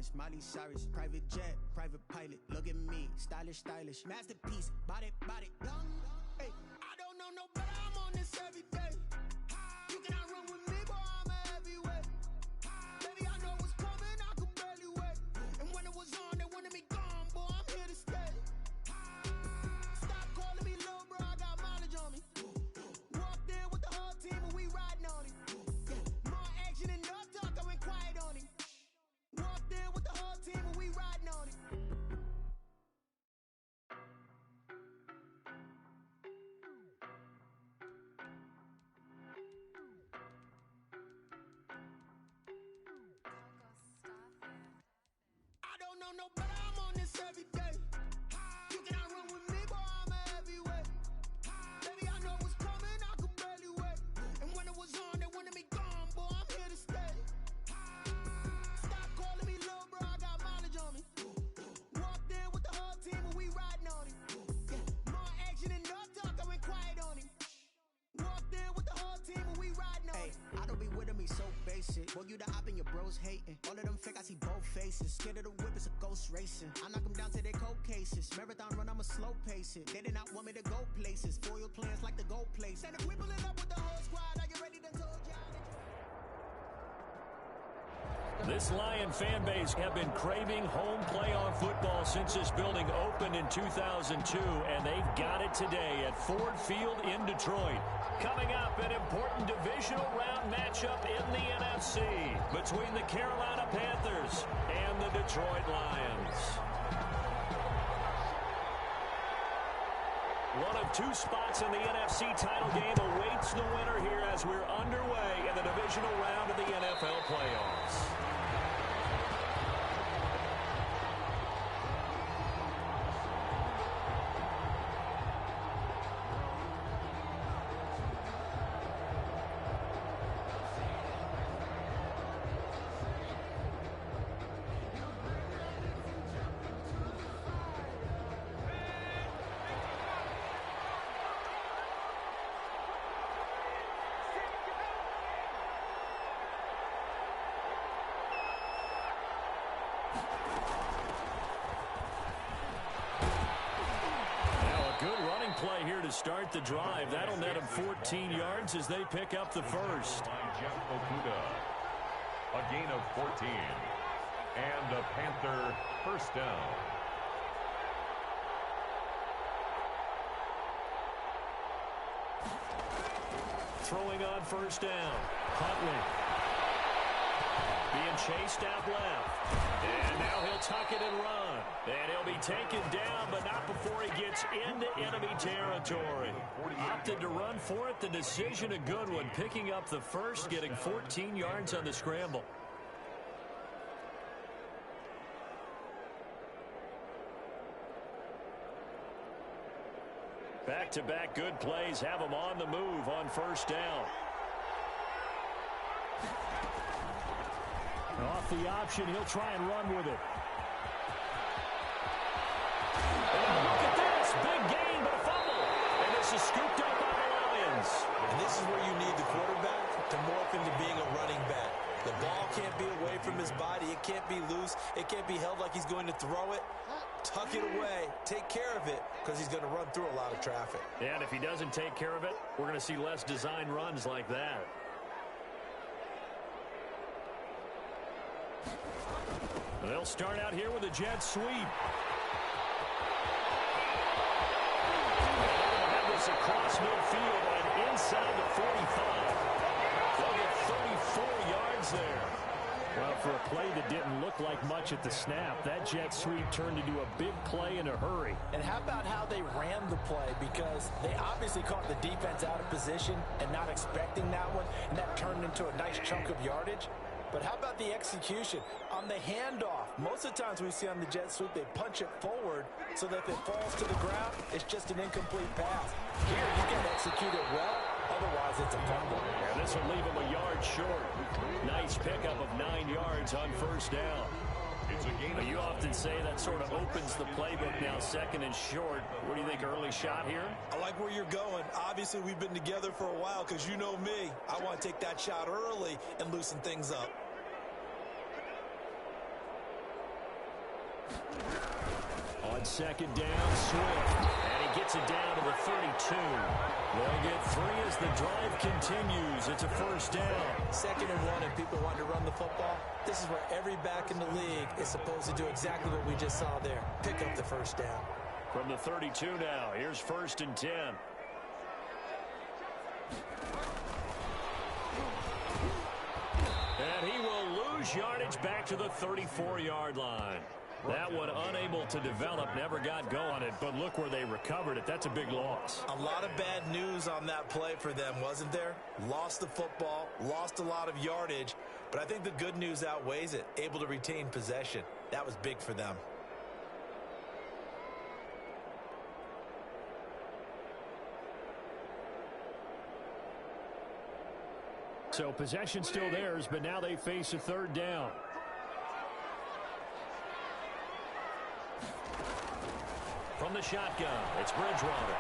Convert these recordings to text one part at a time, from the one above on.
diamonds, Miley Cyrus, private jet, private pilot. Look at me, stylish, stylish, masterpiece, body, young. Hey, I don't know no better, I'm on this every day. You cannot run with me, boy, I'm a heavyweight. Baby, I know what's coming, I could barely wait. And when it was on, they wanted me gone, boy, I'm here to stay. Stop calling me low, bro, I got mileage on me. Walked in with the whole team and we riding on it. More action and no talk, I went quiet on him. Walked in with the whole team and we riding on it. I don't know no better, I'm on this every day. You cannot run with me, boy, I'm a heavyweight. Baby, I know what's coming, I could barely wait. And when it was on, they wanted me gone, boy, I'm here to stay. Stop calling me low, bro, I got mileage on me. Walked in with the whole team and we riding on him. More action and no talk, I went quiet on him. Walked in with the whole team and we riding on him. I don't be with him, he's so basic. Boy, you the op and your bros hating. All of them fake, I see both faces. Scared of the whip, it's a ghost racing. I knock them down to their cold cases. Marathon run, I'ma slow pace it. They did not want me to go places. Foil plans like the gold place. And if we pulling up with the whole squad, are you ready to told y'all? This Lion fan base have been craving home playoff football since this building opened in 2002, and they've got it today at Ford Field in Detroit. Coming up, an important divisional round matchup in the NFC between the Carolina Panthers and the Detroit Lions. One of two spots in the NFC title game awaits the winner here as we're underway in the divisional round of the NFL playoffs. Play here to start the drive. That'll net them 14 yards as they pick up the first. A gain of 14. And a Panther first down. Throwing on first down. Huntley. Being chased out left. And now he'll tuck it and run. And he'll be taken down, but not before he gets into enemy territory. Opted to run for it. The decision a good one. Picking up the first, getting 14 yards on the scramble. Back-to-back good plays have him on the move on first down. Off the option, he'll try and run with it. And look at this, big gain, but a fumble. And this is scooped up by the Lions. And this is where you need the quarterback to morph into being a running back. The ball can't be away from his body. It can't be loose. It can't be held like he's going to throw it. Tuck it away. Take care of it because he's going to run through a lot of traffic. Yeah, and if he doesn't take care of it, we're going to see less design runs like that. They'll start out here with a jet sweep. They'll have this across midfield and inside the 45. They'll get 34 yards there. Well, for a play that didn't look like much at the snap, that jet sweep turned into a big play in a hurry. And how about how they ran the play? Because they obviously caught the defense out of position and not expecting that one, and that turned into a nice chunk of yardage. But how about the execution? On the handoff, most of the times we see on the jet sweep, they punch it forward so that if it falls to the ground, it's just an incomplete pass. Here, you can execute it well, otherwise it's a fumble. And this will leave him a yard short. Nice pickup of 9 yards on first down. It's a gain. You often say that sort of opens the playbook now, second and short. What do you think, early shot here? I like where you're going. Obviously, we've been together for a while because you know me. I want to take that shot early and loosen things up. On second down, Swift. And he gets it down to the 32. They'll get 3 as the drive continues. It's a first down. 2nd and 1, and people want to run the football. This is where every back in the league is supposed to do exactly what we just saw there. Pick up the first down. From the 32 now, here's 1st and 10. And he will lose yardage back to the 34-yard line. That one unable to develop, never got going it, but look where they recovered it. That's a big loss. A lot of bad news on that play for them, wasn't there? Lost the football, lost a lot of yardage, but I think the good news outweighs it. Able to retain possession. That was big for them. So possession still theirs, but now they face a 3rd down. From the shotgun, it's Bridgewater.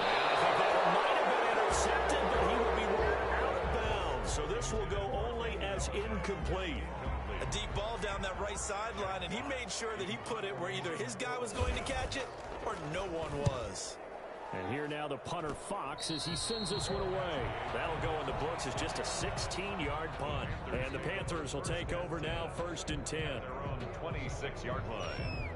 And I think that might have been intercepted, but he will be out of bounds. So this will go only as incomplete. A deep ball down that right sideline, and he made sure that he put it where either his guy was going to catch it or no one was. And here now the punter, Fox, as he sends this one away. That'll go in the books as just a 16-yard punt. And the Panthers will take over now, 1st and 10. Their own 26-yard line.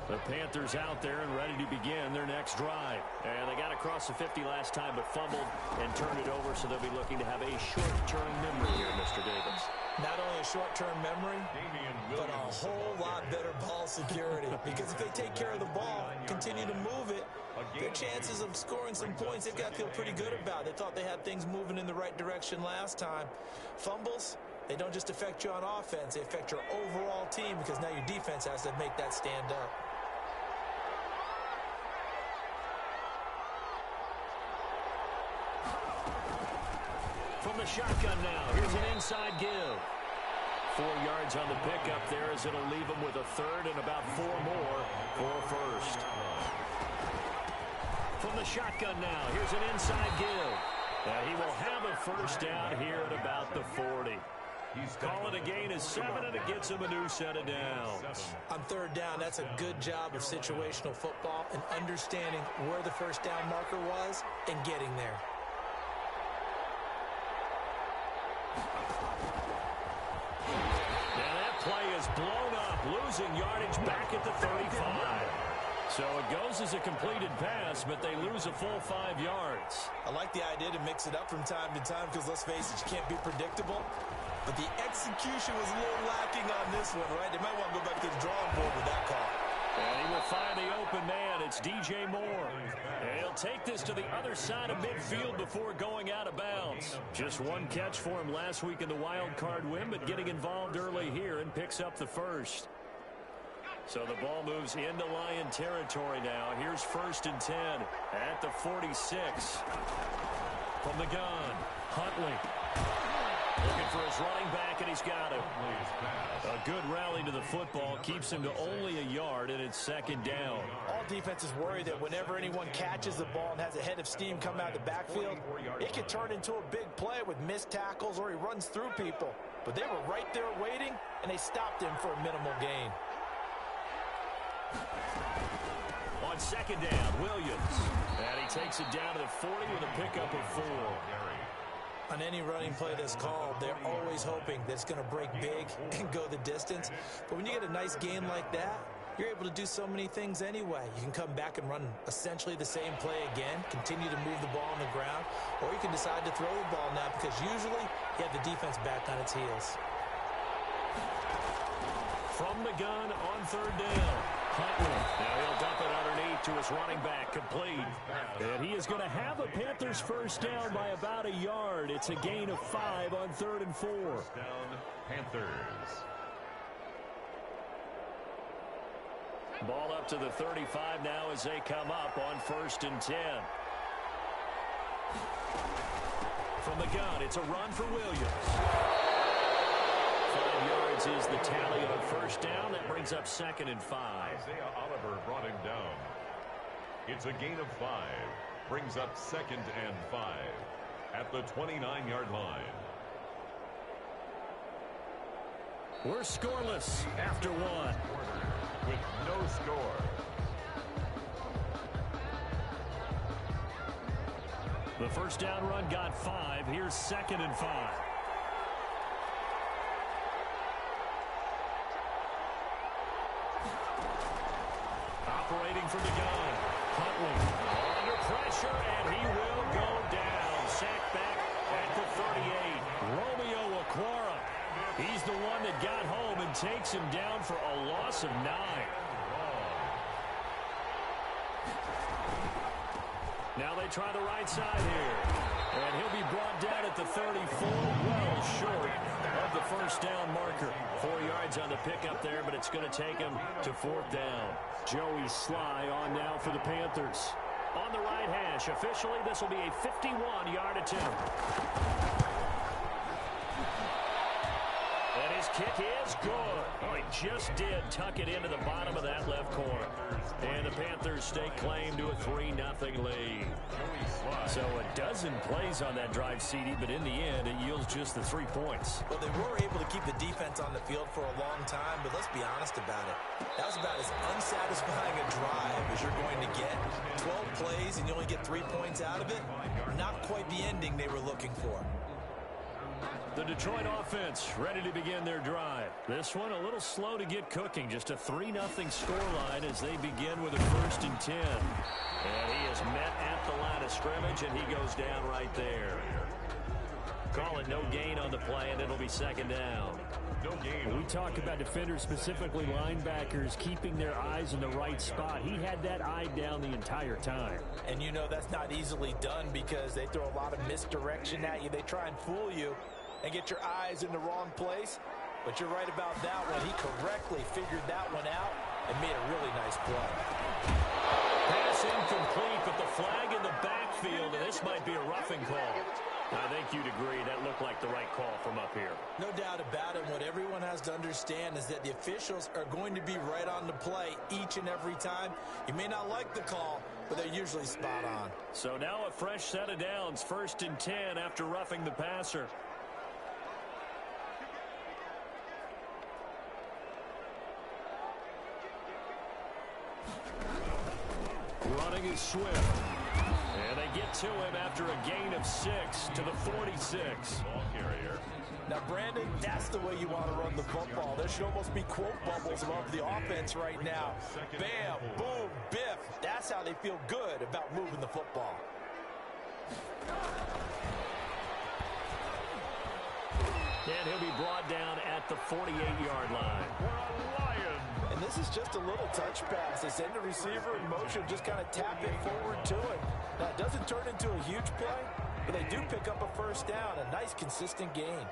The Panthers out there and ready to begin their next drive. And they got across the 50 last time, but fumbled and turned it over, so they'll be looking to have a short-term memory here, Mr. Davis. Not only a short-term memory, but a whole lot better ball security. Because if they take care of the ball, continue to move it, their chances of scoring some points, they've got to feel pretty good about. They thought they had things moving in the right direction last time. Fumbles, they don't just affect you on offense, they affect your overall team, because now your defense has to make that stand up. From the shotgun now, here's an inside give. 4 yards on the pickup there, as it'll leave him with a 3rd and about 4 more for a 1st. From the shotgun now, here's an inside give. He will have a 1st down here at about the 40. Call it a gain of 7, and it gets him a new set of downs. On 3rd down, that's a good job of situational football and understanding where the 1st down marker was and getting there. Now that play is blown up, losing yardage back at the 35. So it goes as a completed pass, but they lose a full 5 yards. I like the idea to mix it up from time to time because, let's face it, you can't be predictable. But the execution was a little lacking on this one, right? They might want to go back to the drawing board with that call. And he will find the open man. It's DJ Moore. And he'll take this to the other side of midfield before going out of bounds. Just 1 catch for him last week in the wild card win, but getting involved early here and picks up the 1st. So the ball moves into Lion territory now. Here's 1st and 10 at the 46. From the gun, Huntley. Looking for his running back, and he's got it. A good rally to the football keeps him to only a yard, and it's 2nd down. All defenses worry that whenever anyone catches the ball and has a head of steam come out of the backfield, it can turn into a big play with missed tackles or he runs through people. But they were right there waiting, and they stopped him for a minimal gain. On 2nd down, Williams. And he takes it down to the 40 with a pickup of 4. On any running play that's called, they're always hoping that it's going to break big and go the distance. But when you get a nice gain like that, you're able to do so many things anyway. You can come back and run essentially the same play again, continue to move the ball on the ground, or you can decide to throw the ball now because usually you have the defense back on its heels. From the gun on 3rd down. Huntley. Now he'll dump it underneath to his running back, complete. And he is going to have a Panthers 1st down by about a yard. It's a gain of 5 on 3rd and 4. Down, Panthers. Ball up to the 35 now as they come up on 1st and 10. From the gun, it's a run for Williams. 5 yards is the tally on 1st down. That brings up 2nd and 5. Isaiah Oliver brought him down. It's a gain of 5. Brings up 2nd and 5 at the 29-yard line. We're scoreless after 1. With no score. The first down run got 5. Here's 2nd and 5. Operating from the gun. Huntley under pressure, and he will go down. Sacked back at the 38. Romeo Okwara. He's the one that got home and takes him down for a loss of 9. Now they try the right side here. And he'll be brought down at the 34, well short of the first down marker. 4 yards on the pickup there, but it's going to take him to 4th down. Joey Sly on now for the Panthers. On the right hash, officially this will be a 51-yard attempt. And his kick is good. Oh, he just did tuck it into the bottom of that left corner. And the Panthers stake claim to a 3-0 lead. So a dozen plays on that drive, CD, but in the end, it yields just the 3 points. Well, they were able to keep the defense on the field for a long time, but let's be honest about it. That was about as unsatisfying a drive as you're going to get. 12 plays and you only get 3 points out of it. Not quite the ending they were looking for. The Detroit offense ready to begin their drive. This one a little slow to get cooking. Just a 3-0 scoreline as they begin with a 1st and 10. And he is met at the line of scrimmage, and he goes down right there. Call it no gain on the play, and it'll be 2nd down. No gain. When we talk about defenders, specifically linebackers, keeping their eyes in the right spot. He had that eye down the entire time. And you know that's not easily done because they throw a lot of misdirection at you. They try and fool you and get your eyes in the wrong place. But you're right about that one. He correctly figured that one out and made a really nice play. Pass incomplete, but the flag in the backfield, and this might be a roughing call. I think you'd agree that looked like the right call from up here. No doubt about it. What everyone has to understand is that the officials are going to be right on the play each and every time. You may not like the call, but they're usually spot on. So now a fresh set of downs, 1st and 10 after roughing the passer. Running is Swift. And they get to him after a gain of 6 to the 46. Ball carrier. Now, Brandon, that's the way you want to run the football. There should almost be quote bubbles above the offense right now. Bam, boom, biff. That's how they feel good about moving the football. And he'll be brought down at the 48-yard line. And this is just a little touch pass. They send the receiver in motion, just kind of tap it forward to him. Now, it doesn't turn into a huge play, but they do pick up a 1st down, a nice, consistent gain.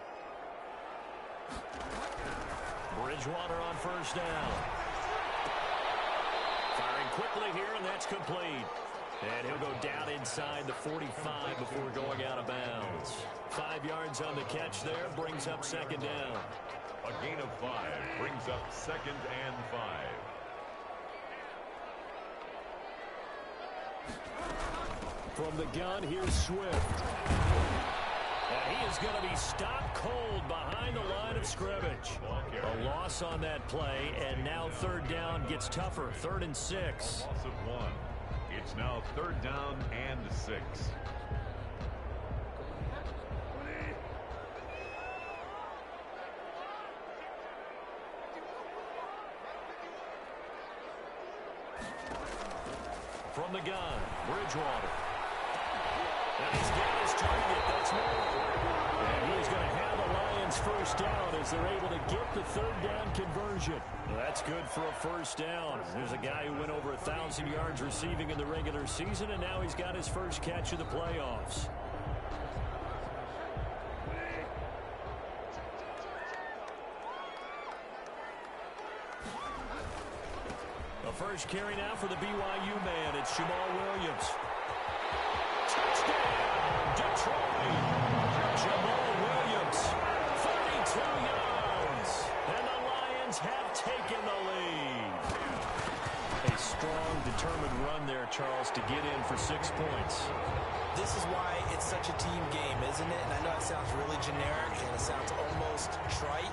Bridgewater on 1st down. Firing quickly here, and that's complete. And he'll go down inside the 45 before going out of bounds. 5 yards on the catch there, brings up 2nd down. A gain of 5 brings up 2nd and 5. From the gun, here's Swift. And he is going to be stopped cold behind the line of scrimmage. A loss on that play, and now 3rd down gets tougher. 3rd and 6. Loss of 1. It's now 3rd down and 6. From the gun, Bridgewater. And he's got his target. That's more. And he's going to have the Lions 1st down as they're able to get the 3rd down conversion. That's good for a 1st down. There's a guy who went over 1,000 yards receiving in the regular season, and now he's got his first catch of the playoffs. The first carry now for the BYU man. It's Jamal Williams. Touchdown, Detroit. Jamal Williams, 32 yards. And the Lions have taken the lead. A nice, strong, determined run there, Charles, to get in for 6 points. This is why it's such a team game, isn't it? And I know it sounds really generic and it sounds almost trite,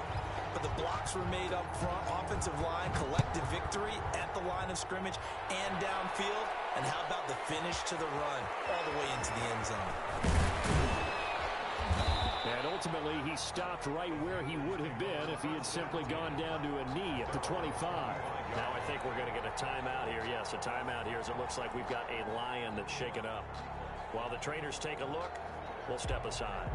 but the blocks were made up front. Offensive line, collective victory at the line of scrimmage and downfield. And how about the finish to the run all the way into the end zone? And ultimately, he stopped right where he would have been if he had simply gone down to a knee at the 25. Now I think we're going to get a timeout here. Yes, a timeout here as it looks like we've got a Lion that's shaken up. While the trainers take a look, we'll step aside.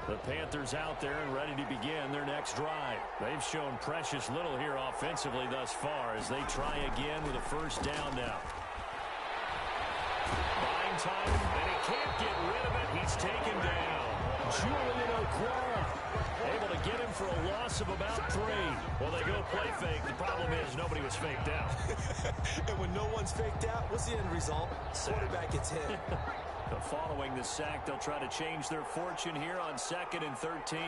The Panthers out there and ready to begin their next drive. They've shown precious little here offensively thus far as they try again with a first down now. Buying time, and he can't get rid of it. He's taken down. Julian Okwara able to get him for a loss of about 3. Well, they go play fake. The problem is nobody was faked out. And when no one's faked out, what's the end result? Quarterback gets hit. Following the sack, they'll try to change their fortune here on 2nd and 13.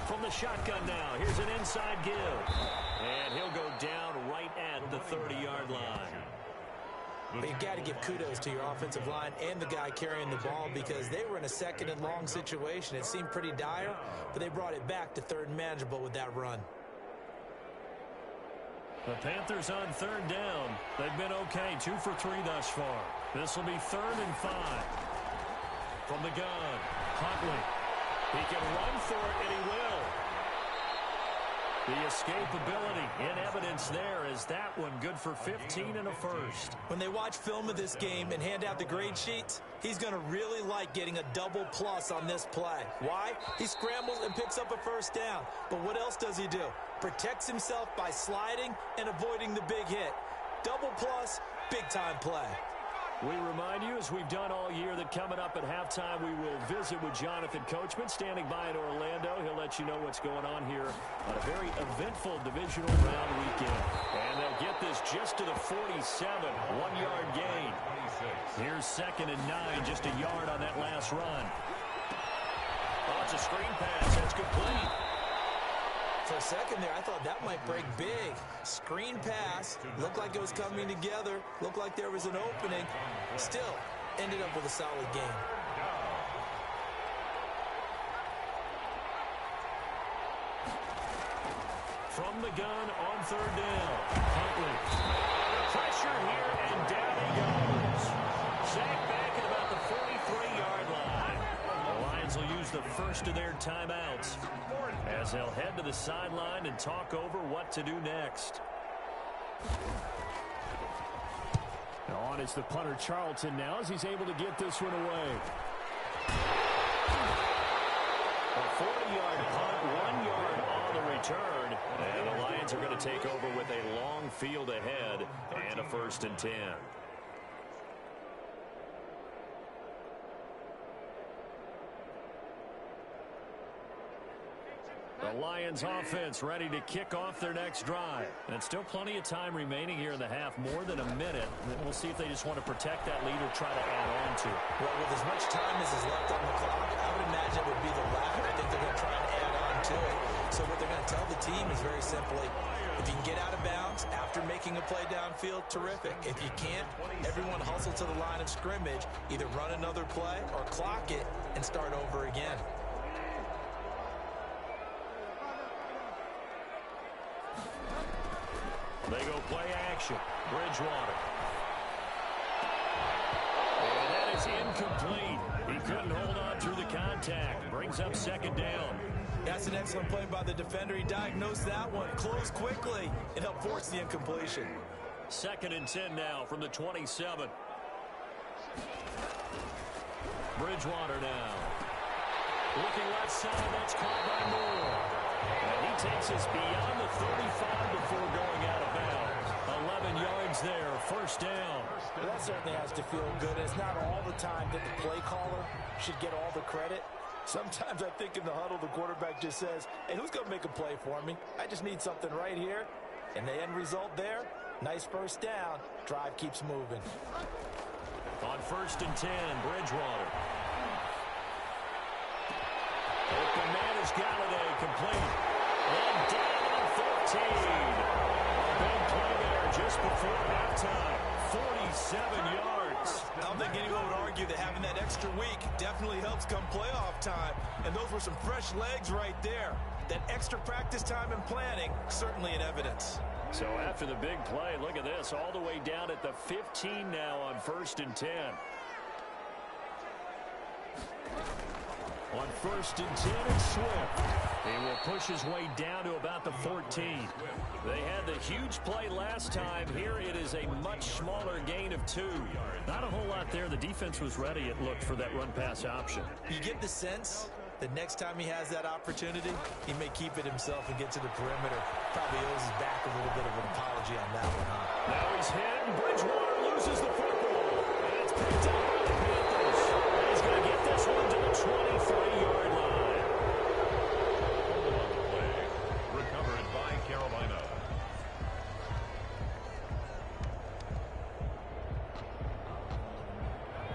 From the shotgun now, here's an inside give. And he'll go down right at the 30-yard line. You've got to give kudos to your offensive line and the guy carrying the ball because they were in a 2nd and long situation. It seemed pretty dire, but they brought it back to 3rd and manageable with that run. The Panthers on 3rd down. They've been okay, 2 for 3 thus far. This will be 3rd and 5. From the gun, Huntley. He can run for it, and he will. The escapability in evidence there is that one good for 15 and a first. When they watch film of this game and hand out the grade sheets, he's going to really like getting a double plus on this play. Why? He scrambles and picks up a first down. But what else does he do? Protects himself by sliding and avoiding the big hit. Double plus, big-time play. We remind you, as we've done all year, that coming up at halftime, we will visit with Jonathan Coachman, standing by in Orlando. He'll let you know what's going on here on a very eventful divisional round weekend. And they'll get this just to the 47, 1-yard gain. Here's 2nd and 9, just a yard on that last run. Oh, it's a screen pass. That's complete. For a second there, I thought that might break big. Screen pass. Looked like it was coming together. Looked like there was an opening. Still, ended up with a solid game. From the gun on 3rd down. Huntley. Pressure here, and down he goes. Sacked back at about the 43-yard line. The Lions will use the first of their timeouts as they'll head to the sideline and talk over what to do next. Now on is the punter Charlton now as he's able to get this one away. A 40-yard punt, 1 yard on the return. And the Lions are going to take over with a long field ahead and a 1st and 10. The Lions offense ready to kick off their next drive. And still plenty of time remaining here in the half, more than a minute. And we'll see if they just want to protect that lead or try to add on to it. Well, with as much time as is left on the clock, I would imagine it would be the latter. I think they're going to try and add on to it. So what they're going to tell the team is very simply, if you can get out of bounds after making a play downfield, terrific. If you can't, everyone hustle to the line of scrimmage, either run another play or clock it and start over again. They go play action. Bridgewater. And that is incomplete. He couldn't hold on through the contact. Brings up 2nd down. That's an excellent play by the defender. He diagnosed that one, closed quickly, and helped force the incompletion. 2nd and 10 now from the 27. Bridgewater now. Looking left side, that's caught by Moore. And he takes us beyond the 35 before going out of bounds. 11 yards there, 1st down. Well, that certainly has to feel good. It's not all the time that the play caller should get all the credit. Sometimes I think in the huddle, the quarterback just says, hey, who's going to make a play for me? I just need something right here. And the end result there, nice 1st down. Drive keeps moving. On 1st and 10, Bridgewater. Here's Galladay, complete. And down to the 15. A big play there just before halftime. 47 yards. I don't think anyone would argue that having that extra week definitely helps come playoff time. And those were some fresh legs right there. That extra practice time and planning, certainly in evidence. So after the big play, look at this, all the way down at the 15 now on 1st and 10. On 1st and 10, it's Swift. He will push his way down to about the 14. They had the huge play last time. Here it is a much smaller gain of 2. Not a whole lot there. The defense was ready, it looked, for that run-pass option. You get the sense that next time he has that opportunity, he may keep it himself and get to the perimeter. Probably owes his back a little bit of an apology on that one, huh? Now he's hit, and Bridgewater loses the football. And it's picked up by the Panthers. He's going to get this one to the 23-yard line. On the play, recovered by Carolina.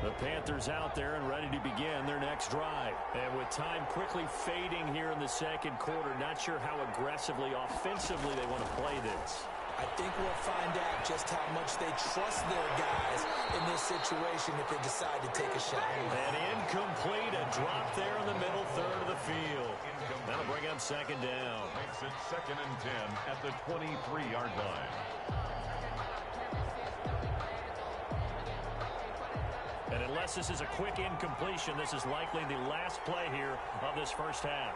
The Panthers out there and ready to begin their next drive. And with time quickly fading here in the second quarter, not sure how aggressively, offensively they want to play this. I think we'll find out just how much they trust their guys in this situation if they decide to take a shot. And incomplete, a drop there in the middle third of the field. That'll bring up second down. Makes it 2nd and 10 at the 23-yard line. And unless this is a quick incompletion, this is likely the last play here of this first half.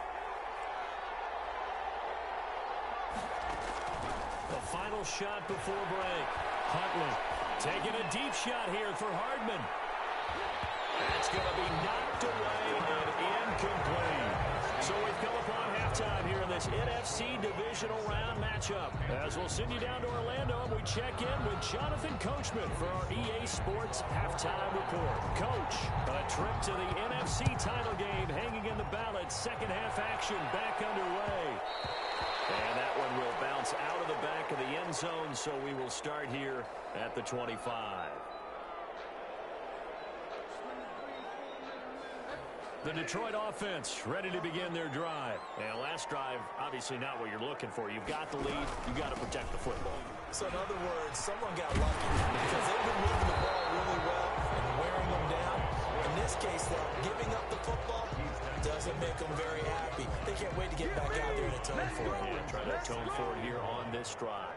The final shot before break. Huntley taking a deep shot here for Hardman. That's going to be knocked away and incomplete. So we've come upon halftime here in this NFC Divisional Round matchup. As we'll send you down to Orlando, and we check in with Jonathan Coachman for our EA Sports Halftime Report. Coach, a trip to the NFC title game hanging in the balance. Second half action back underway. And that one will bounce out of the back of the end zone, so we will start here at the 25. The Detroit offense ready to begin their drive. And last drive, obviously not what you're looking for. You've got the lead. You've got to protect the football. So in other words, someone got lucky because they've been moving the ball really well and wearing them down. In this case, though, giving up the football doesn't make them very happy. They can't wait to get back out there and atone for it. Yeah, try to atone for it here on this drive.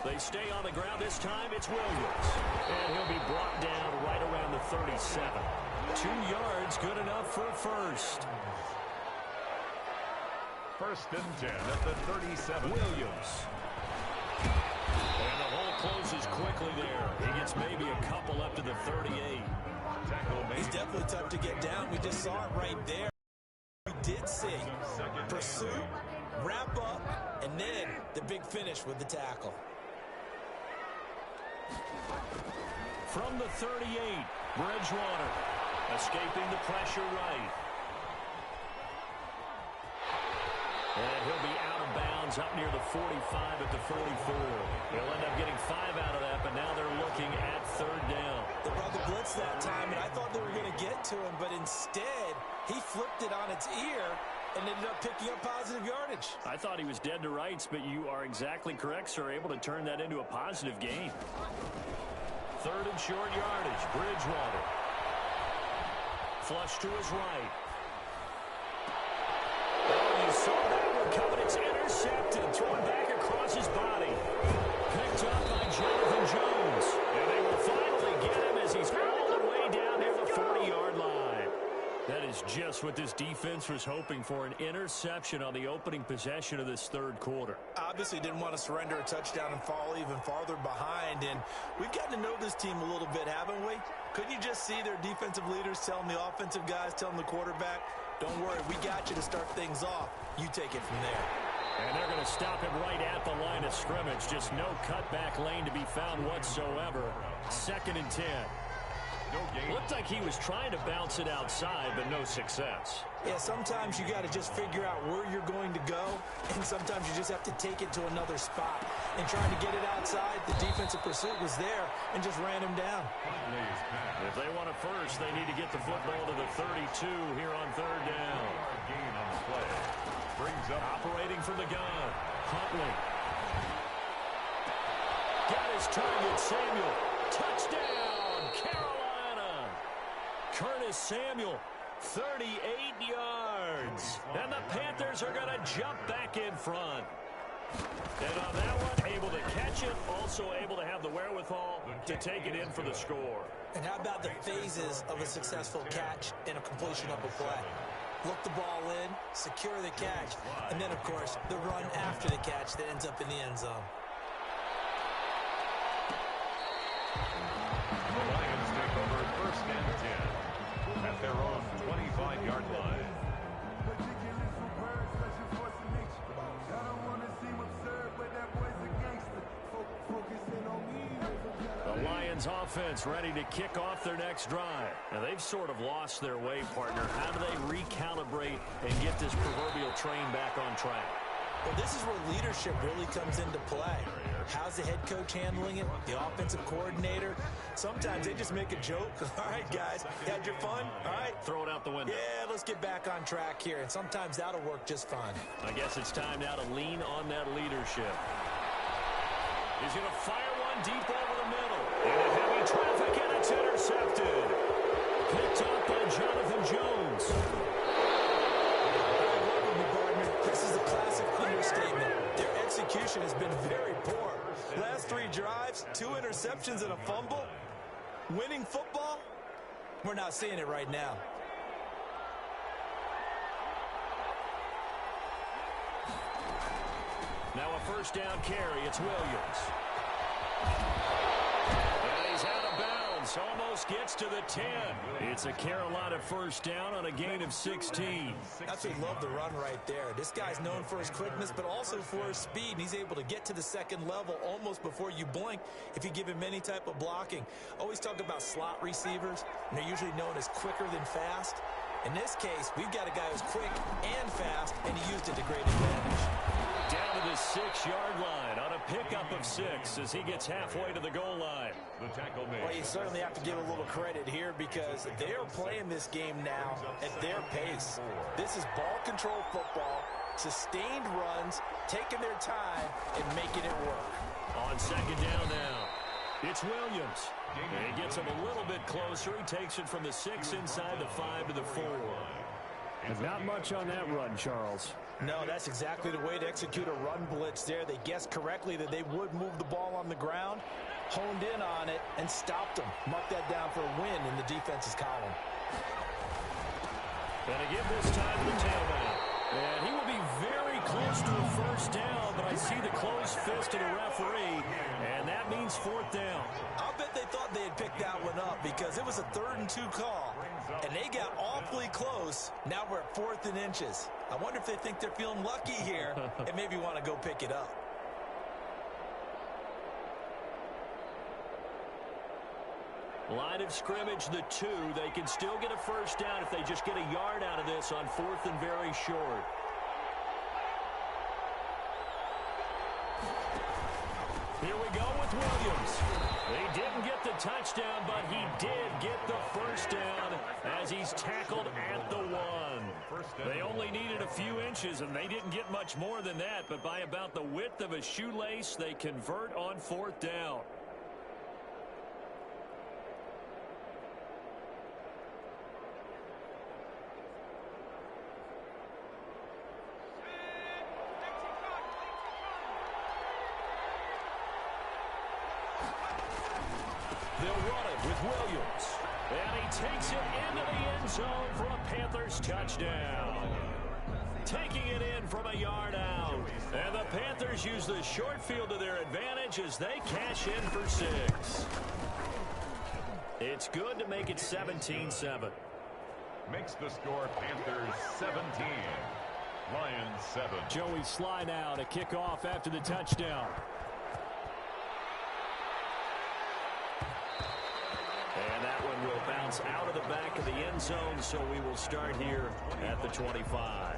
They stay on the ground this time. It's Williams. And he'll be brought down right around the 37. 2 yards, good enough for a first. 1st and 10 at the 37. Williams. And the hole closes quickly there. He gets maybe a couple up to the 38. He's definitely tough to get down. We just saw it right there. We did see pursuit, wrap up, and then the big finish with the tackle. From the 38, Bridgewater escaping the pressure right. And he'll be out of bounds up near the 45 at the 44. They'll end up getting 5 out of that, but now they're looking at 3rd down. They brought the blitz that time, and I thought they were going to get to him, but instead, he flipped it on its ear and ended up picking up positive yardage. I thought he was dead to rights, but you are exactly correct, sir. Able to turn that into a positive gain. 3rd and short yardage. Bridgewater. Flush to his right. Oh, you saw that one coming. It's intercepted. Thrown back across his body. Picked up by Jonathan Jones. And they will finally get him as he's all the way down near the 40-yard line. That is just what this defense was hoping for, an interception on the opening possession of this 3rd quarter. Obviously didn't want to surrender a touchdown and fall even farther behind, and we've gotten to know this team a little bit, haven't we? Couldn't you just see their defensive leaders telling the offensive guys, telling the quarterback, don't worry, we got you to start things off. You take it from there. And they're going to stop him right at the line of scrimmage. Just no cutback lane to be found whatsoever. 2nd and 10. Looked like he was trying to bounce it outside, but no success. Yeah, sometimes you got to just figure out where you're going to go, and sometimes you just have to take it to another spot. And trying to get it outside, the defensive pursuit was there and just ran him down. If they want a first, they need to get the football to the 32 here on third down. Gain on the play. Brings up operating from the gun. Huntley. Got his target, Samuel. Touchdown, Carolina. Curtis Samuel, 38 yards. And the Panthers are going to jump back in front. And on that one, able to catch it, also able to have the wherewithal to take it in for the score. And how about the phases of a successful catch and a completion of a play? Look the ball in, secure the catch, and then, of course, the run after the catch that ends up in the end zone. the Lions take over first and 10 at their own 25-yard line. The Lions offense ready to kick off their next drive. Now, they've sort of lost their way, partner. How do they recalibrate and get this proverbial train back on track? Well, this is where leadership really comes into play. How's the head coach handling it? The offensive coordinator? Sometimes they just make a joke. All right, guys, you had your fun? All right. Throw it out the window. Yeah, let's get back on track here. And sometimes that'll work just fine. I guess it's time now to lean on that leadership. He's going to fire one deep over the middle. Into heavy traffic, and it's intercepted. Picked up by Jonathan Jones. This is a classic understatement. Their execution has been very poor. Last 3 drives, 2 interceptions and a fumble. Winning football? We're not seeing it right now. Now a first down carry. It's Williams. And he's out of bounds. Almost gets to the 10. It's a Carolina first down on a gain of 16. Absolutely love the run right there. This guy's known for his quickness, but also for his speed. And he's able to get to the second level almost before you blink if you give him any type of blocking. Always talk about slot receivers, and they're usually known as quicker than fast. In this case, we've got a guy who's quick and fast, and he used it to great advantage. Down to the 6-yard line on a pickup of 6 as he gets halfway to the goal line. The tackle made. Well, you certainly have to give a little credit here because they're playing this game now at their pace. This is ball control football, sustained runs, taking their time, and making it work. On second down now, it's Williams. And he gets him a little bit closer. He takes it from the 6 inside the 5 to the 4. And not much on that run, Charles. No, that's exactly the way to execute a run blitz there. They guessed correctly that they would move the ball on the ground, honed in on it, and stopped them. Mark that down for a win in the defense's column. And to give this time to the tailback. And he will be very close to a first down, but I see the closed fist of the referee, and that means 4th down. I'll bet they thought they had picked that one up because it was a 3rd and 2 call, and they got awfully close. Now we're at 4th and inches. I wonder if they think they're feeling lucky here and maybe want to go pick it up. Line of scrimmage, the 2. They can still get a first down if they just get a yard out of this on 4th and very short. Here we go with Williams. He didn't get the touchdown, but he did get the first down as he's tackled at the 1. They only needed a few inches, and they didn't get much more than that, but by about the width of a shoelace, they convert on 4th down. They'll run it with Williams. And he takes it into the end zone for a Panthers touchdown. Taking it in from a yard out. And the Panthers use the short field to their advantage as they cash in for 6. It's good to make it 17-7. Makes the score Panthers 17. Lions 7. Joey Sly now to kick off after the touchdown. And that one will bounce out of the back of the end zone, so we will start here at the 25.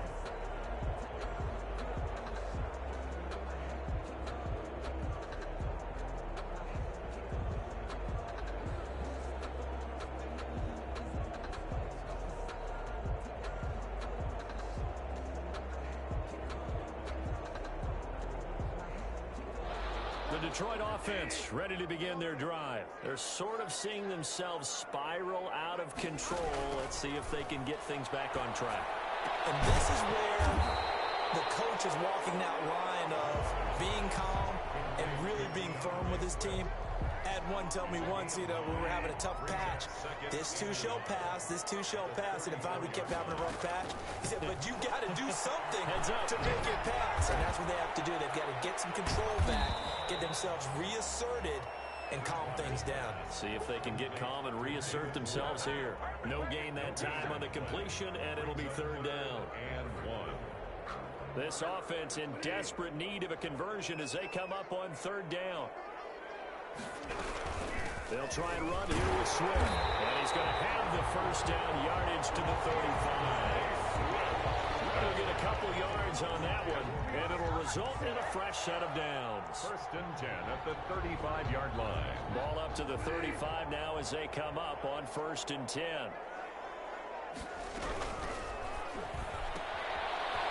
The Detroit offense ready to begin their drive. They're sort of seeing themselves spiral out of control. Let's see if they can get things back on track. And this is where the coach is walking that line of being calm and really being firm with his team. I had one tell me once, when we were having a tough patch, this too shall pass, this too shall pass. And if we kept having a rough patch, he said, but you got to do something to make it pass. And that's what they have to do. They've got to get some control back, get themselves reasserted, and calm things down. See if they can get calm and reassert themselves here. No gain that time on the completion, and it'll be third down. And 1. This offense in desperate need of a conversion as they come up on third down. They'll try and run here with Swift. And he's going to have the first down yardage to the 35. He'll get a couple yards on that one, and it'll result in a fresh set of downs. First and 10 at the 35-yard line. Ball up to the 35 now as they come up on first and 10.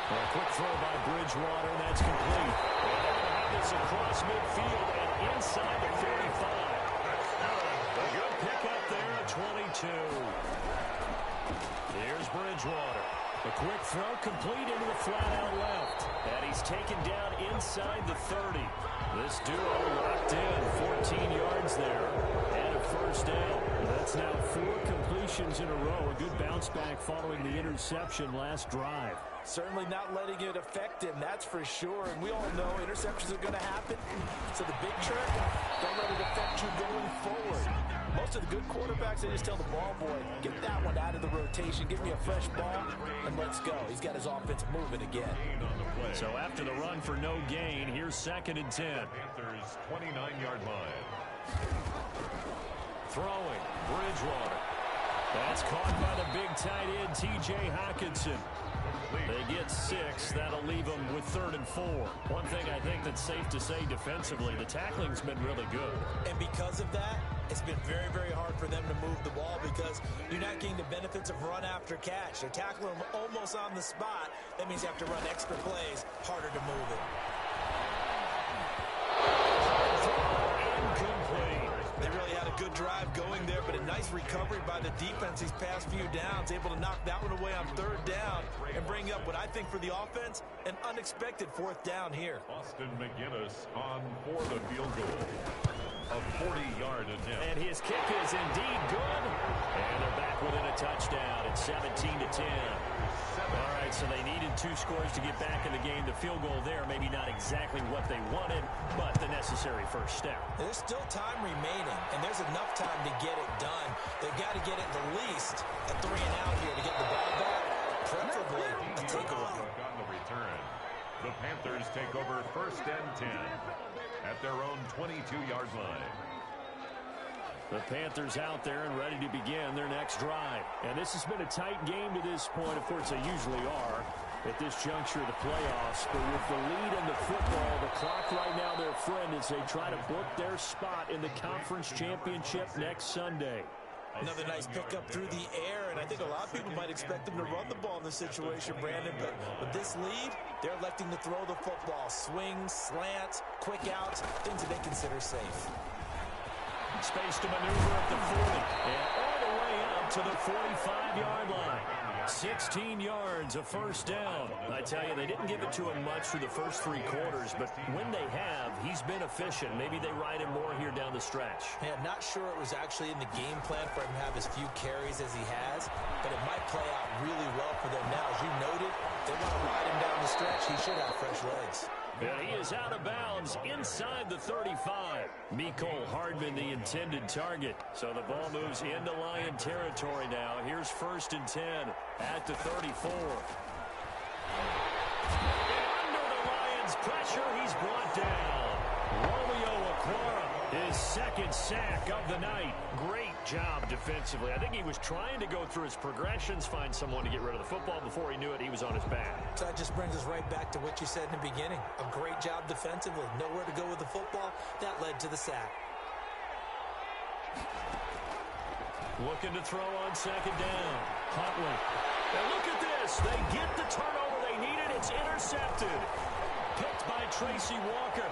A quick throw by Bridgewater, and that's complete. And they're going to have this across midfield and inside the 35. A good pickup there at 22. Here's Bridgewater. A quick throw complete into the flat-out left. And he's taken down inside the 30. This duo locked in, 14 yards there, and a first down. That's now 4 completions in a row. A good bounce back following the interception last drive. Certainly not letting it affect him, that's for sure. And we all know interceptions are going to happen. So the big trick, don't let it affect you going forward. Most of the good quarterbacks, they just tell the ball boy, get that one out of the rotation, give me a fresh ball, and let's go. He's got his offense moving again. So after the run for no gain, here's second and 10. Panthers 29-yard line. Throwing, Bridgewater. That's caught by the big tight end, T.J. Hockenson. They get 6. That'll leave them with third and 4. One thing I think that's safe to say defensively, the tackling's been really good. And because of that, it's been very, very hard for them to move the ball because you're not getting the benefits of run after catch. They're tackling them almost on the spot. That means you have to run extra plays, harder to move it. Incomplete. They really had a good drive going there, but a nice recovery by the defense these past few downs, able to knock that one away on third down and bring up what I think for the offense, an unexpected fourth down here. Austin McGinnis on for the field goal. A 40-yard attempt. And his kick is indeed good. And they're back within a touchdown at 17-10. All right, so they needed 2 scores to get back in the game. The field goal there, maybe not exactly what they wanted, but the necessary first step. There's still time remaining, and there's enough time to get it done. They've got to get at the least a 3 and out here to get the ball back, preferably a takeaway. On the return, the Panthers take over first and 10 at their own 22-yard line. The Panthers out there and ready to begin their next drive. And this has been a tight game to this point. Of course, they usually are at this juncture of the playoffs. But with the lead in the football, the clock right now their friend as they try to book their spot in the conference championship next Sunday. Another nice pickup through the air, and I think a lot of people might expect them to run the ball in this situation, Brandon. But with this lead, they're electing to throw the football. Swings, slants, quick outs, things that they consider safe. Space to maneuver at the 40 and all the way up to the 45-yard line. 16 yards, a first down. I tell you, they didn't give it to him much through the first 3 quarters, but when they have, he's been efficient. Maybe they ride him more here down the stretch. Yeah, not sure it was actually in the game plan for him to have as few carries as he has, but it might play out really well for them now. As you noted, they want to ride him down the stretch. He should have fresh legs. And he is out of bounds inside the 35. Mecole Hardman, the intended target. So the ball moves into Lion territory now. Here's first and 10 at the 34. And under the Lions' pressure, he's brought down. Romeo Okwara His second sack of the night. Great job defensively. I think he was trying to go through his progressions, find someone to get rid of the football. Before he knew it, he was on his back. So that just brings us right back to what you said in the beginning. A great job defensively. Nowhere to go with the football. That led to the sack. Looking to throw on second down. Huntley. And look at this. They get the turnover they needed. It's intercepted. Picked by Tracy Walker.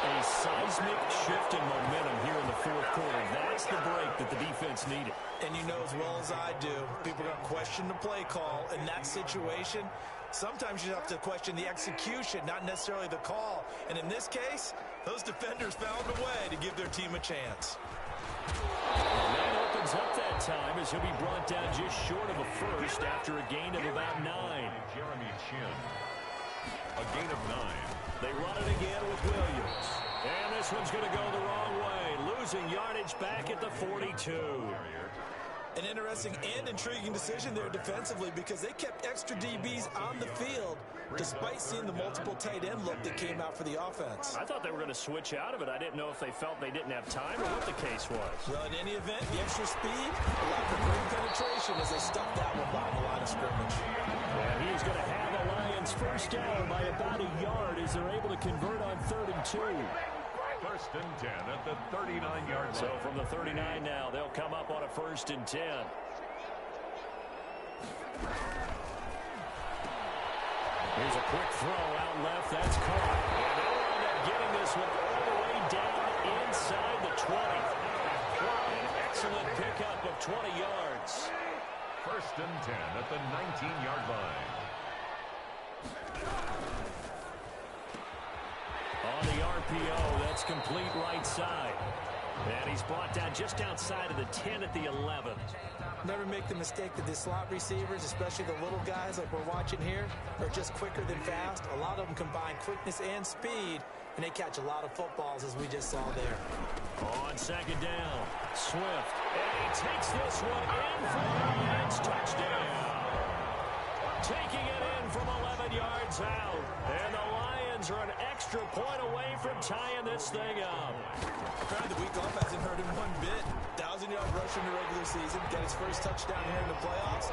A seismic shift in momentum here in the fourth quarter. That's the break that the defense needed. And you know as well as I do, people are going to question the play call. In that situation, sometimes you have to question the execution, not necessarily the call. And in this case, those defenders found a way to give their team a chance. That opens up that time as he'll be brought down just short of a first after a gain of about 9. Jeremy Chin. A gain of 9. They run it again with Williams. And this one's going to go the wrong way. Losing yardage back at the 42. An interesting and intriguing decision there defensively because they kept extra DBs on the field despite seeing the multiple tight end look that came out for the offense. I thought they were going to switch out of it. I didn't know if they felt they didn't have time or what the case was. Well, in any event, the extra speed allowed for great penetration as they stuffed that one behind the line of scrimmage. And he's going to have the Lions first down by about a yard as they're able to convert on 3rd and 2. First and 10 at the 39-yard line. So from the 39 now, they'll come up on a 1st and 10. Here's a quick throw out left. That's caught. And they'll wind up getting this one all the way down inside the 20. An excellent pickup of 20 yards. First and 10 at the 19-yard line. On the RPO, that's complete right side. And he's brought down just outside of the 10 at the 11. Never make the mistake that the slot receivers, especially the little guys like we're watching here, are just quicker than fast. A lot of them combine quickness and speed, and they catch a lot of footballs as we just saw there. On second down, Swift. And he takes this one in for the Lions. Touchdown. Taking it in from 11 yards out. And the Lions are an extra point away from tying this thing up. Apparently the week off hasn't hurt him one bit. 1,000-yard rush in the regular season. Got his first touchdown here in the playoffs.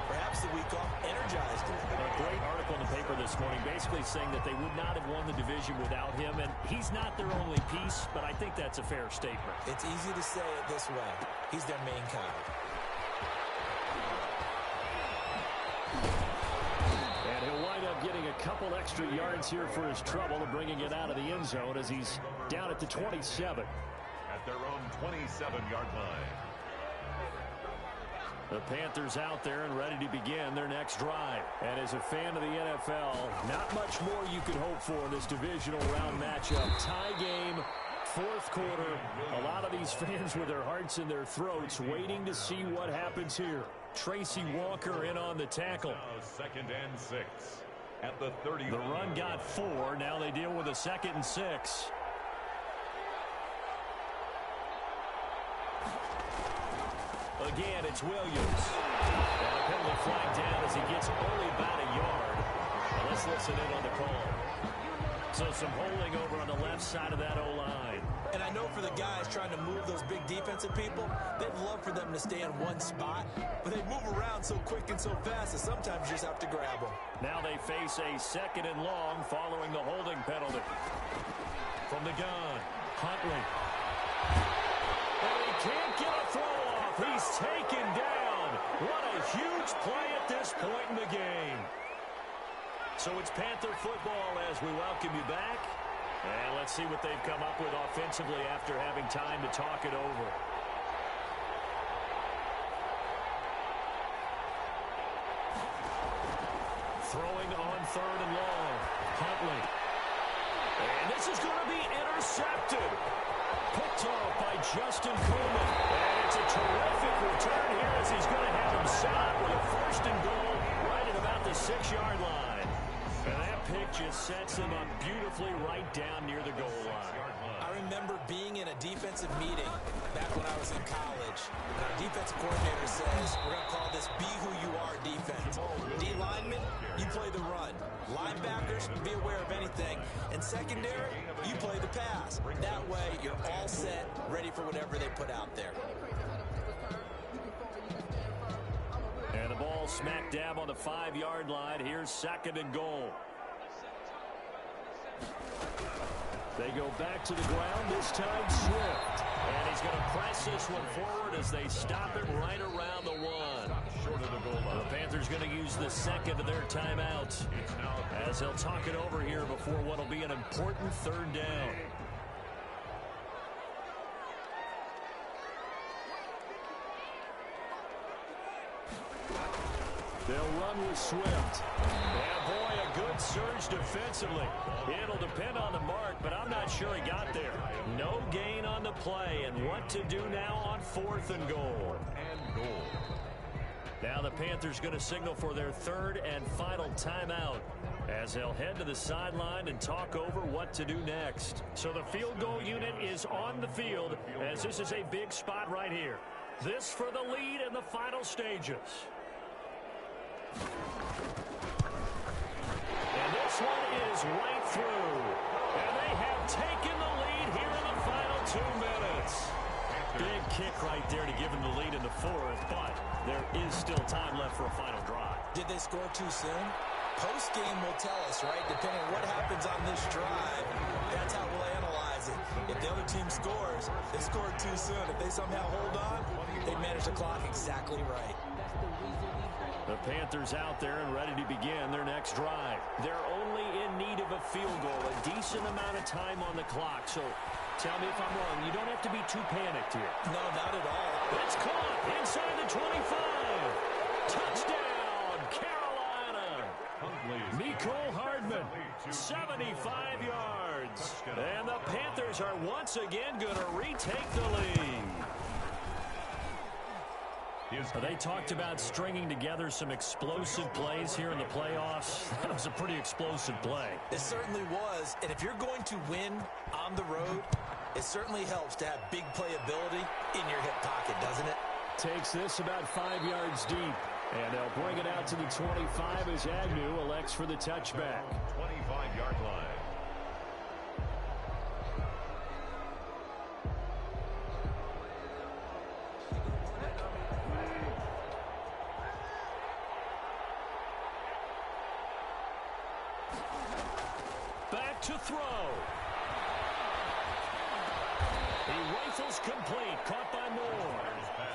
Perhaps the week off energized him. A great article in the paper this morning basically saying that they would not have won the division without him. And he's not their only piece, but I think that's a fair statement. It's easy to say it this way. He's their main guy. And he'll wind up getting a couple extra yards here for his trouble and bringing it out of the end zone as he's down at the 27. At their own 27-yard line. The Panthers out there and ready to begin their next drive. And as a fan of the NFL, not much more you could hope for in this divisional round matchup. Tie game, fourth quarter. A lot of these fans with their hearts in their throats waiting to see what happens here. Tracy Walker in on the tackle. Now 2nd and 6 at the 30. The run got 4. Now they deal with a 2nd and 6. Again, it's Williams. And a penalty flag down as he gets only about a yard. Now let's listen in on the call. So some holding over on the left side of that O-line. And I know for the guys trying to move those big defensive people, they'd love for them to stay in one spot. But they move around so quick and so fast that sometimes you just have to grab them. Now they face a 2nd and long following the holding penalty. From the gun, Huntley. And he can't get a throw off. He's taken down. What a huge play at this point in the game. So it's Panther football as we welcome you back. And let's see what they've come up with offensively after having time to talk it over. Throwing on 3rd and long. Huntley. And this is going to be intercepted. Picked off by Justin Coleman. And it's a terrific return here as he's going to have him set up with a 1st and goal right at about the 6-yard line. And that pick just sets him up beautifully right down near the goal line. I remember being in a defensive meeting back when I was in college. And our defensive coordinator says, we're going to call this be who you are defense. D linemen, you play the run. Linebackers, be aware of anything. And secondary, you play the pass. That way, you're all set, ready for whatever they put out there. And the ball smack dab on the 5-yard line. Here's 2nd and goal. They go back to the ground, this time Swift. And he's going to press this one forward as they stop him right around the 1. Short of the goal line. The Panthers going to use the 2nd of their timeout as they'll talk it over here before what will be an important 3rd down. They'll run with Swift. And boy, a good surge defensively. It'll depend on the mark, but I'm not sure he got there. No gain on the play, and what to do now on 4th and goal. Now the Panthers going to signal for their 3rd and final timeout as they'll head to the sideline and talk over what to do next. So the field goal unit is on the field as this is a big spot right here. This for the lead in the final stages. And this one is right through. And they have taken the lead here in the final 2 minutes. Big kick right there to give them the lead in the 4th, but there is still time left for a final drive. Did they score too soon? Post-game will tell us, right? Depending on what happens on this drive, that's how we'll analyze it. If the other team scores, they scored too soon. If they somehow hold on, they manage the clock exactly right. The Panthers out there and ready to begin their next drive. They're only in need of a field goal, a decent amount of time on the clock. So tell me if I'm wrong. You don't have to be too panicked here. No, not at all. It's caught inside the 25. Touchdown, Carolina. Nicole Hardman, 75 yards. And the Panthers are once again going to retake the lead. They talked about stringing together some explosive plays here in the playoffs. That was a pretty explosive play. It certainly was. And if you're going to win on the road, it certainly helps to have big playability in your hip pocket, doesn't it? Takes this about 5 yards deep. And they'll bring it out to the 25 as Agnew elects for the touchback. 25-yard line. To throw. He rifles complete, caught by Moore.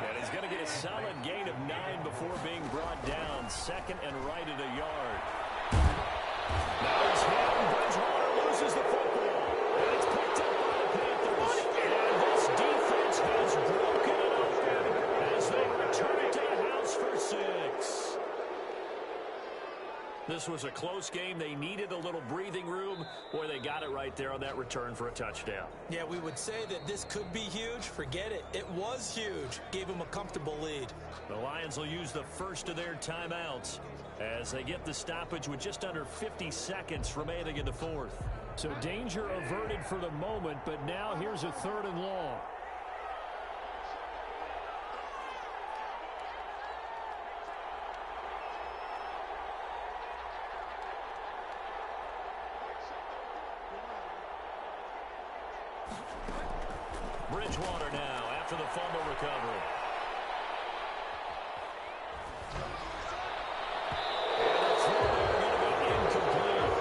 And he's going to get a solid gain of 9 before being brought down. 2nd and right at a yard. Now he's hit, and Bridgewater loses the football. And it's picked up by the Panthers. And this defense has broken it open as they return it to the house for 6. This was a close game. They needed a little breathing room. Boy, they got it right there on that return for a touchdown. Yeah, we would say that this could be huge. Forget it. It was huge. Gave them a comfortable lead. The Lions will use the first of their timeouts as they get the stoppage with just under 50 seconds remaining in the 4th. So danger averted for the moment, but now here's a 3rd and long. Bridgewater now after the fumble recovery. Incomplete.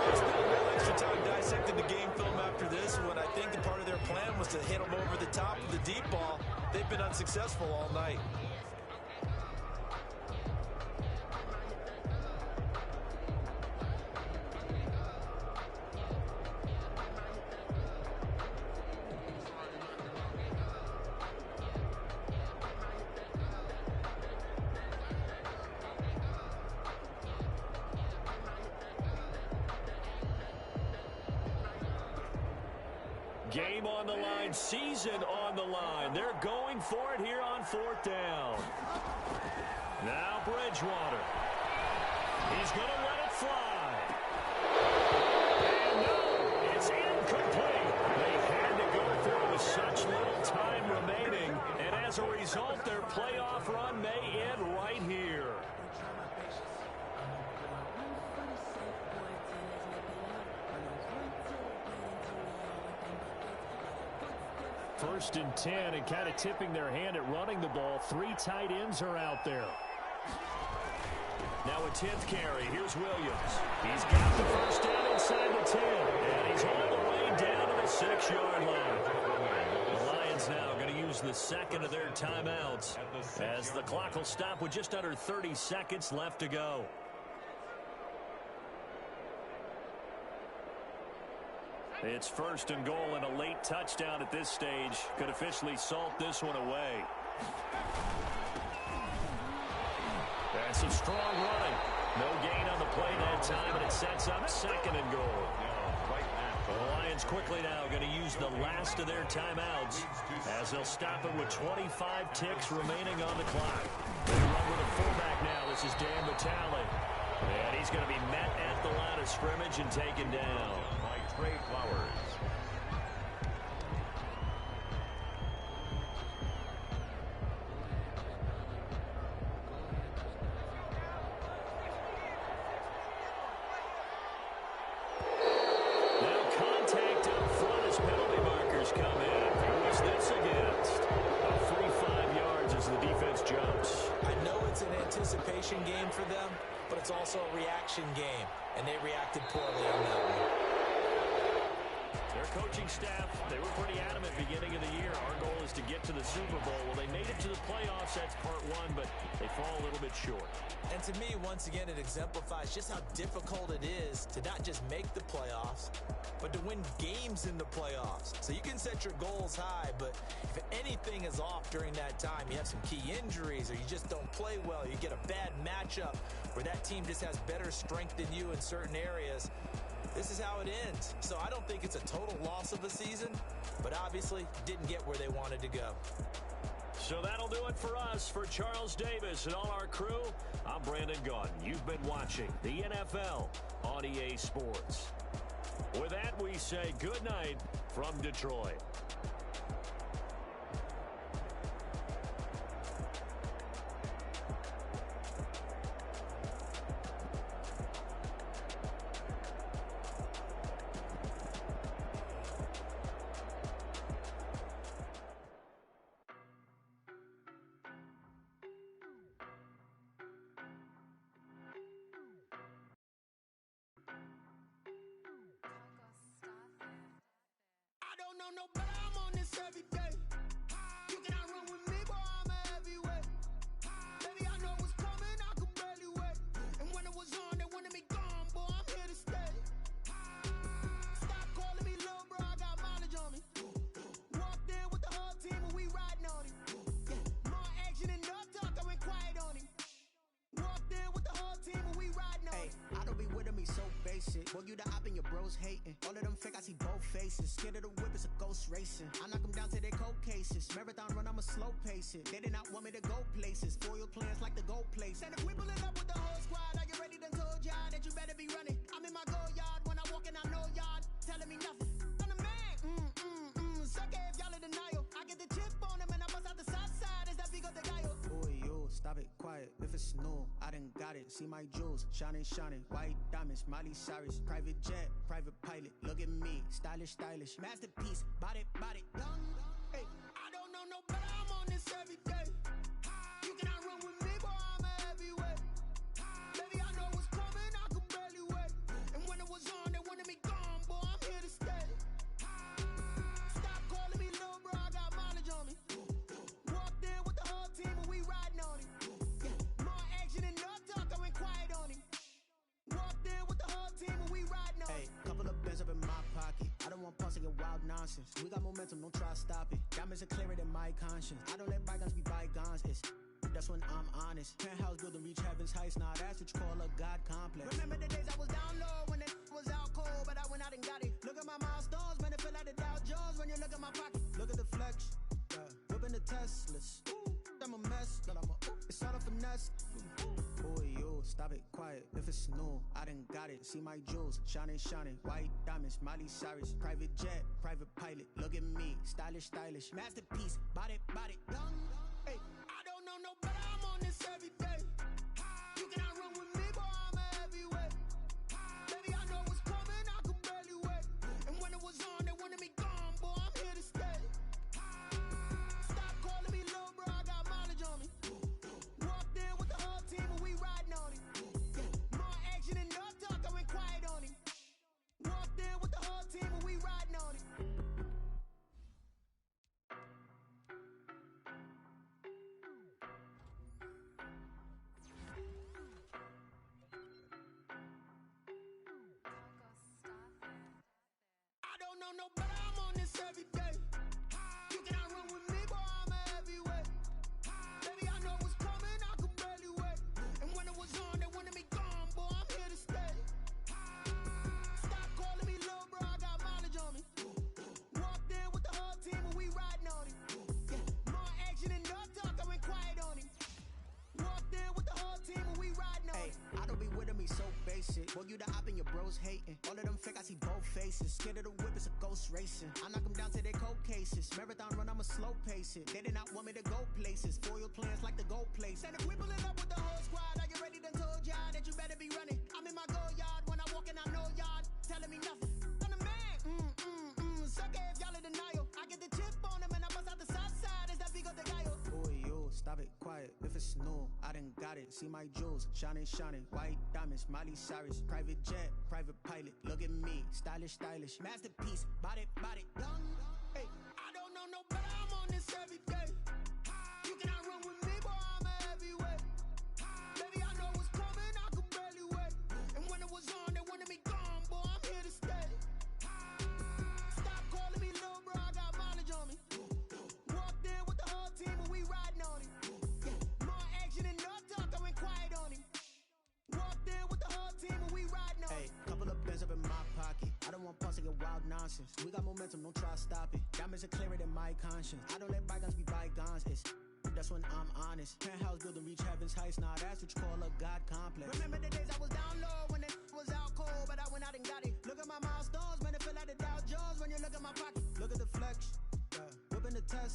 There's been a real extra time dissecting the game film after this one. I think the part of their plan was to hit them over the top of the deep ball. They've been unsuccessful all night. Game on the line, season on the line. They're going for it here on 4th down. Now Bridgewater. He's going to let it fly. And no, it's incomplete. They had to go through with such little time remaining. And as a result, their playoff run may end right here. First and 10, and kind of tipping their hand at running the ball. 3 tight ends are out there. Now a 10th carry. Here's Williams. He's got the first down inside the 10. And he's all the way down to the 6-yard line. The Lions now going to use the second of their timeouts as the clock will stop with just under 30 seconds left to go. It's first and goal, and a late touchdown at this stage could officially salt this one away. That's some strong running. No gain on the play that time, and it sets up second and goal. The Lions quickly now going to use the last of their timeouts as they'll stop it with 25 ticks remaining on the clock. They run with a fullback now. This is Dan Vitale. And he's going to be met at the line of scrimmage and taken down by Trey Flowers. Game for them, but it's also a reaction game, and they reacted poorly on that one. Their coaching staff, they were pretty adamant beginning of the year. Our goal is to get to the Super Bowl. Well, they made it to the playoffs. That's part one, but they fall a little bit short. And to me, once again, it exemplifies just how difficult it is to not just make the playoffs, but to win games in the playoffs. So you can set your goals high, but if anything is off during that time, you have some key injuries or you just don't play well, you get a bad matchup where that team just has better strength than you in certain areas, this is how it ends. So I don't think it's a total loss of a season, but obviously didn't get where they wanted to go. So that'll do it for us. For Charles Davis and all our crew, I'm Brandon Gaudin. You've been watching the NFL on EA Sports. With that, we say good night from Detroit. No, but I'm on this every day. You cannot run with me, boy, I'm a heavyweight. Baby, I know what's coming, I could barely wait. And when it was on, they wanted me gone, boy, I'm here to stay. Stop calling me little bro, I got mileage on me. Walked in with the whole team and we riding on him. More action and no talk, I went quiet on him. Walked in with the whole team and we riding on him. I don't be with him, he's so basic. Boy, you the op and your bros hating. All of them fake, I see both faces. Scared of the whip, it's a ghost racing. I knock them down to their cold cases. Marathon run, I'ma slow pace it. They did not want me to go places. Foil plans like the gold place. And if we pulling up with the whole squad, are you ready? Done told y'all that you better be running. I'm in my go yard. When I walk in, I know y'all telling me nothing. I'm the man. Suck it if y'all in denial. I get the chip on them and I bust out the south side. Is that big of the guy? Boy, yo, stop it, quiet. If it's new, I done got it. See my jewels, shining, white diamonds, Miley Cyrus, private jet, private pilot. Look at me, stylish, masterpiece, body, young. Hey, I don't know no better. I'm on this every day. You cannot run with me, boy, I'm a heavyweight. Baby, I know what's coming, I could barely wait. And when it was on, they wanted me gone, boy, I'm here to stay. Stop calling me little bro, I got mileage on me. Walked in with the whole team and we riding on him. More action and no talk, I went quiet on him. Walked in with the whole team and we riding on him. Hey, couple of bands up in my pocket. I don't want pulse to get wild nonsense. We got momentum, don't try to stop it. Diamonds are clearer than my conscience. I don't let bygones be bygones. That's when I'm honest. Penthouse building, reach heaven's heights. Now that's what you call a God complex. Remember the days I was down low when it was out cold, but I went out and got it. Look at my milestones, man, it feel like the Dow Jones when you look at my pocket. Look at the flex, whipping the Teslas. I'm a mess, but it's all a finesse. Boy, yo, stop stop it, quiet. If it's new, I done got it. See my jewels, shining, shining. White diamonds, Miley Cyrus. Private jet, private pilot. Look at me, stylish, stylish. Masterpiece, body, body. Young, hey. I don't know no better, I'm on this every day. You cannot run with me, boy, I'm a heavyweight. Baby, I know what's coming, I could barely wait. And when it was on, they wanted me gone, boy, I'm here to stay. Stop calling me little bro, I got mileage on me. Walked in with the whole team and we riding on it. More action and no talk, I went quiet on him. Walked in with the whole team and we riding on it. I don't know no better, I'm on this every day. You cannot run with me, boy, I'm a heavyweight. Baby, I know what's coming, I could barely wait. And when it was on, they wanted me gone, boy, I'm here to stay. Stop calling me little bro, I got mileage on me. Walked in with the whole team and we riding on it. More action and no talk, I went quiet on him. Walked in with the whole team and we riding on it. I don't be with him, he's so basic. Boy, you the op and your bros hating. All of them fake, I see both faces. Scared of the whip, it's a ghost racing. I knock them down to their cold cases. Marathon run, I'ma slow pace it. They did not want me to go places. Foil plans like the gold place. And if we pulling up with the whole squad, I get ready to told y'all that you better be running. I'm in my go yard when I walk in, I know y'all telling me nothing. I'm the man, suck it if y'all in denial. I get the chip on them and I bust out the south side. It's that big of the guy. Boy, yo, stop it, quiet. If it's new, I done got it. See my jewels, shining, shining. White diamonds, Miley Cyrus. Private jet, private pilot. Look at me, stylish, stylish. Masterpiece, body, body. Young, hey. I don't know no better, I'm on this every day. You cannot run with me, boy, I'm a heavyweight. Baby, I know what's coming, I could barely wait. And when it was on, they wanted me gone, boy, I'm here to stay. Stop calling me little bro, I got mileage on me. Walked in with the whole team and we riding on it. More action and no talk, I went quiet on him. Walked in with the whole team and we riding on Hey, it. couple of pins up in my pocket. I don't want pause to get wild nonsense. We got momentum, don't try to stop it. Diamonds are clearer than my conscience. I don't let bygones be bygones. That's when I'm honest. Penthouse building, reach heaven's heights. Nah, that's what you call a God complex. Remember the days I was down low when it was out cold, but I went out and got it. Look at my milestones, man, it feel like the Dow Jones when you look at my pocket. Look at the flex. Whipping the test.